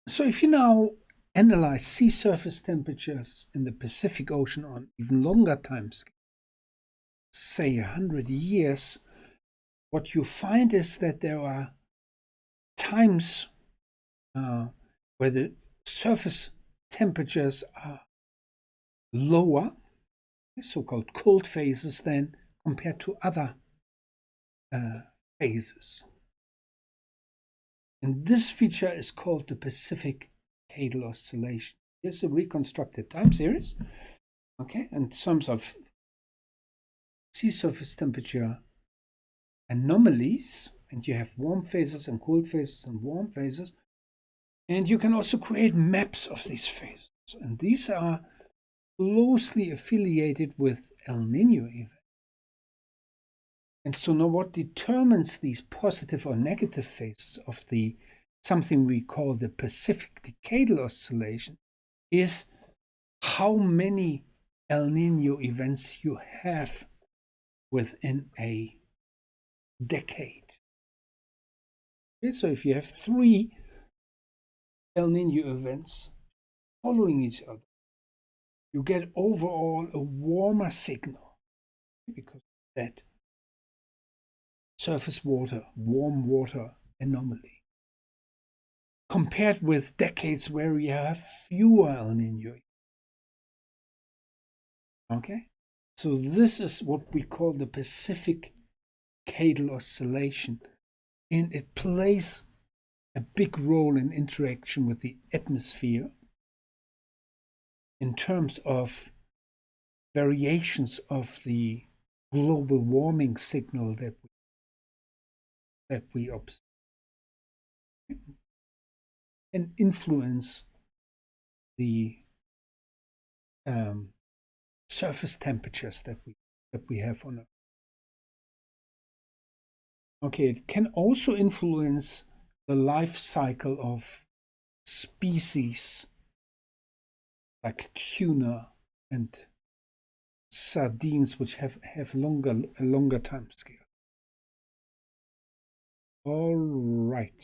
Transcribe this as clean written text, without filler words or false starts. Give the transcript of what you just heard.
So if you now analyze sea surface temperatures in the Pacific Ocean on even longer time scale, say 100 years, what you find is that there are times where the surface temperatures are lower, so-called cold phases, than compared to other phases. And this feature is called the Pacific Cadal Oscillation. Here's a reconstructed time series, okay, in terms of sea surface temperature anomalies, and you have warm phases and cold phases and warm phases, and you can also create maps of these phases, and these are closely affiliated with El Nino events. And so now what determines these positive or negative phases of the something we call the Pacific Decadal Oscillation is how many El Nino events you have within a decade. Okay, so if you have 3 El Nino events following each other, you get overall a warmer signal because of that surface water, warm water anomaly, compared with decades where we have fewer El Nino. Okay, so this is what we call the Pacific Cadal Oscillation, and it plays a big role in interaction with the atmosphere in terms of variations of the global warming signal that we observe and influence the surface temperatures that we have on Earth. Okay, it can also influence the life cycle of species like tuna and sardines, which have a longer time scale. All right.